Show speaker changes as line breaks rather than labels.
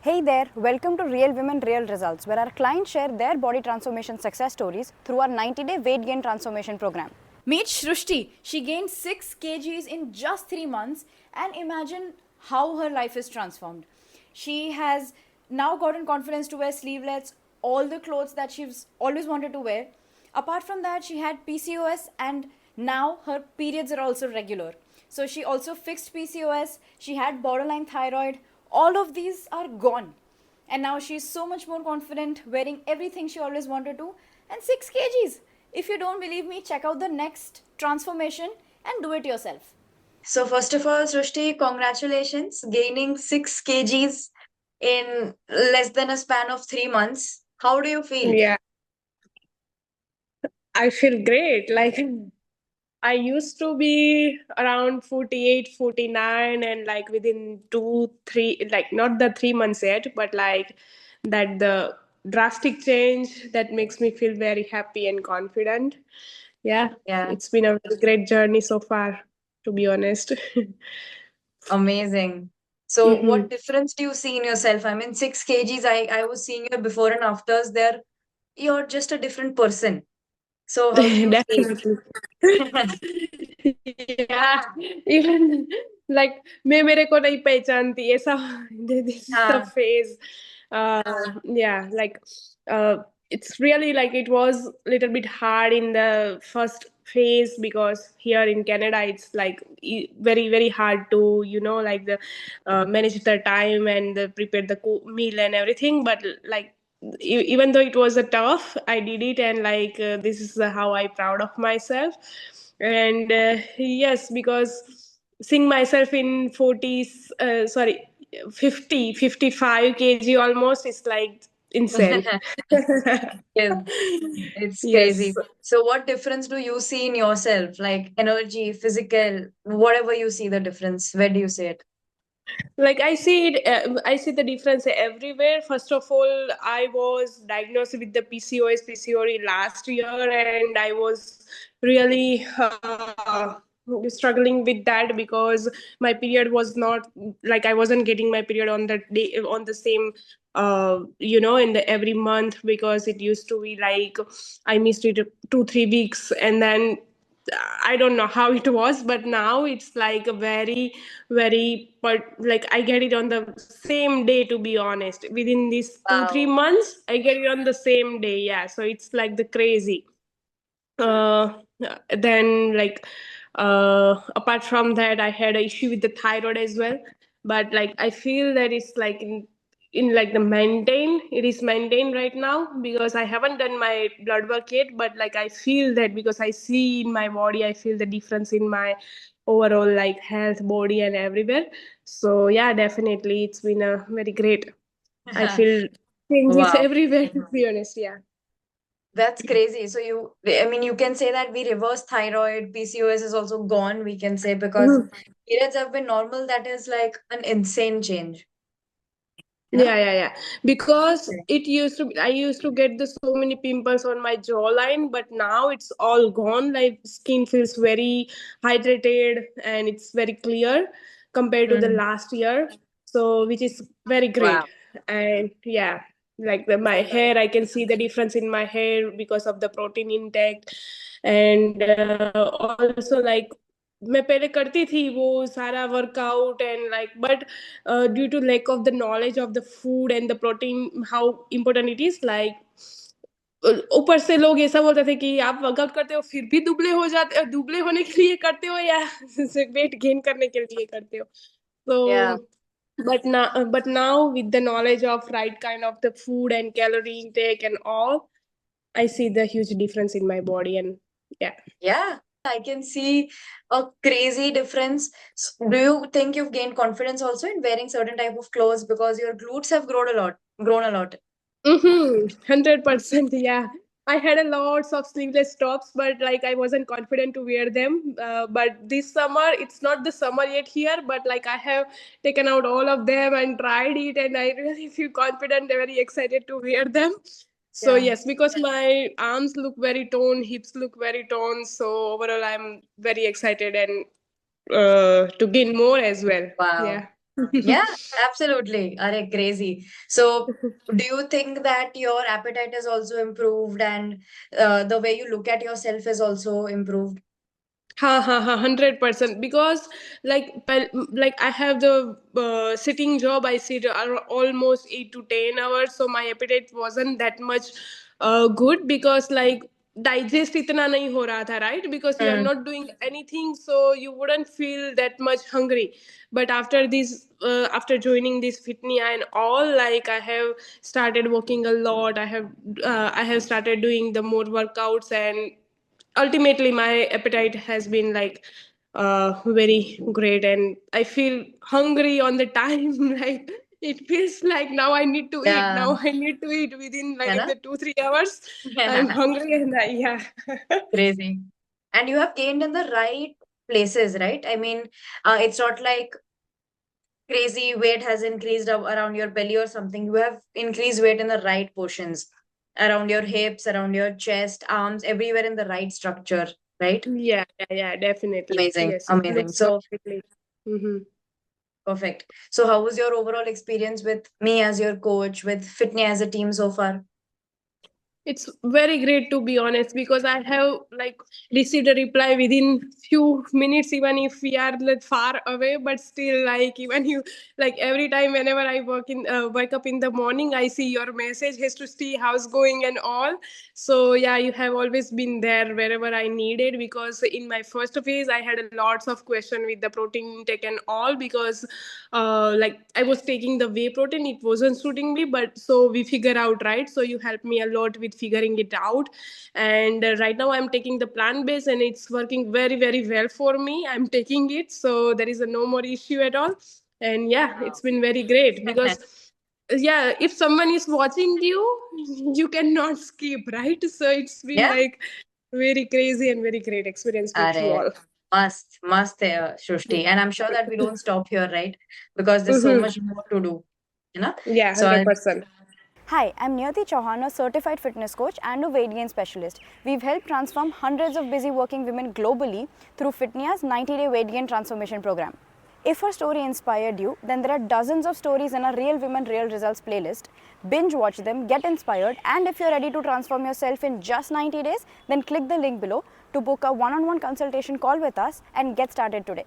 Hey there, welcome to Real Women Real Results, where our clients share their body transformation success stories through our 90-day weight gain transformation program. Meet Shrushti. She gained 6 kgs in just 3 months, and imagine how her life is transformed. She has now gotten confidence to wear sleevelets, all the clothes that she's always wanted to wear. Apart from that, she had PCOS, and now her periods are also regular. So she also fixed PCOS, she had borderline thyroid. All of these are gone. And now she's so much more confident, wearing everything she always wanted to, and 6 kgs. If you don't believe me, check out the next transformation and do it yourself.
So first of all, Srushti, congratulations, gaining 6 kgs in less than a span of 3 months. How do you feel?
Yeah, I feel great. Like I used to be around 48, 49, and like within 2, 3, like not the 3 months yet, but like that the drastic change that makes me feel very happy and confident. Yeah,
Yeah,
it's been a very great journey so far, to be honest.
amazing. So
Hmm.
what difference do you see in yourself? I mean, 6 kgs, I was seeing your before and afters there. You're just a different person. So how do you feel?
Definitely. Yeah, even like मैं मेरे को नहीं पहचानती ऐसा this is the
हाँ,
phase. Yeah, like it's really like it was a little bit hard in the first phase because here in Canada it's like very very hard to like the manage the time and prepare the meal and everything, but like even though it was a tough, I did it, and like this is how I proud of myself. And yes, because seeing myself in 40s, sorry, 50, 55 kg almost is like insane.
yes, it's crazy.
Yes.
So what difference do you see in yourself? Like energy, physical, whatever you see the difference, where do you see it?
Like I see it, I see the difference everywhere. First of all, I was diagnosed with the PCOD last year, and I was really struggling with that because my period was not, like I wasn't getting my period on the day, on the same in the every month, because it used to be like I missed it 2 3 weeks, and then I don't know how it was, but now it's like a very, very, but like I get it on the same day, to be honest. Within these two, three
Wow.
months, I get it on the same day. Yeah. So it's like the crazy. Uh, then, like, apart from that, I had an issue with the thyroid as well. But like, I feel that it's like in like the maintain, it is maintained right now because I haven't done my blood work yet, but like I feel that because I see in my body, I feel the difference in my overall like health, body, and everywhere. So yeah, definitely it's been a very great, I feel changes
Wow.
everywhere, to be honest. Yeah.
That's crazy. So I mean, you can say that we reverse thyroid, PCOS is also gone, we can say, because
Mhm.
periods have been normal. That is like an insane change. Yeah.
Yeah, yeah, yeah. Because it used to, I used to get the so many pimples on my jawline, but now it's all gone. Like skin feels very hydrated and it's very clear compared to the
Mm.
last year. So, which is very
Wow.
great. And yeah, like my hair, I can see the difference in my hair because of the protein intake. And also like मैं पहले करती थी वो सारा workout and like but due to lack of the knowledge of the food and the protein, how important it is, like ऊपर से लोग ऐसा बोलते थे कि आप वर्कआउट करते हो फिर भी दुबले हो जाते हो, दुबले होने के लिए करते हो या वेट गेन करने के लिए करते हो.
Yeah.
So but now with the knowledge of right kind of the food and calorie intake and all, I see the huge difference in my body. And yeah.
Yeah. I can see a crazy difference. Do you think you've gained confidence also in wearing certain type of clothes because your glutes have grown a lot, grown a lot?
100%. Yeah. I had a lots of sleeveless tops, but like I wasn't confident to wear them. But this summer, it's not the summer yet here, but like I have taken out all of them and tried it, and I really feel confident, very excited to wear them. So
Yeah.
yes, because my arms look very toned, hips look very toned. So overall, I'm very excited and to gain more as well.
Wow.
Yeah.
Yeah, absolutely. Are crazy. So, do you think that your appetite is also improved and the way you look at yourself is also improved?
Ha ha ha, 100%. Because like I have the sitting job. I sit almost 8 to 10 hours, so my appetite wasn't that much good, because like digest itna nahi ho raha tha, right? Because you are
Mm.
not doing anything, so you wouldn't feel that much hungry. But after this, after joining this Fitnia and all, like I have started walking a lot. I have started doing the more workouts, and ultimately my appetite has been like very great, and I feel hungry on the time. Like it feels like now I need to eat,
Yeah.
now I need to eat within
है
like
ना?
the 2 3 hours. I'm hungry, and yeah.
Crazy. And you have gained in the right places, right? I mean, it's not like crazy weight has increased around your belly or something. You have increased weight in the right portions, around your hips, around your chest, arms, everywhere in the right structure, right?
Yeah, yeah, yeah, definitely,
Amazing,
yes, it
amazing.
looks
So
perfectly. Hmm.
perfect. So how was your overall experience with me as your coach, with Fitness as a team so far?
It's very great, to be honest, because I have like received a reply within few minutes, even if we are like far away. But still, like even you, like every time whenever I wake up in the morning, I see your message, has to see how's going and all. So yeah, you have always been there wherever I needed, because in my first phase I had lots of question with the protein intake and all, because like I was taking the whey protein, it wasn't suiting me. But so we figure out, right? So you helped me a lot with figuring it out, and right now I'm taking the plant based, and it's working very very well for me. I'm taking it, so there is a no more issue at all. And yeah,
Wow.
it's been very great, because yeah, if someone is watching you, you cannot skip, right? So it's been
Yeah.
like very crazy and very great experience with you
Are
all.
must, Shushti. And I'm sure that we don't stop here, right? Because there's so
Mm-hmm.
much more to do, you know?
Yeah,
So I'll
100%.
Hi, I'm Niyati Chauhan, a certified fitness coach and a weight gain specialist. We've helped transform hundreds of busy working women globally through Fitnia's 90-day weight gain transformation program. If our story inspired you, then there are dozens of stories in our Real Women, Real Results playlist. Binge watch them, get inspired, and if you're ready to transform yourself in just 90 days, then click the link below to book a one-on-one consultation call with us and get started today.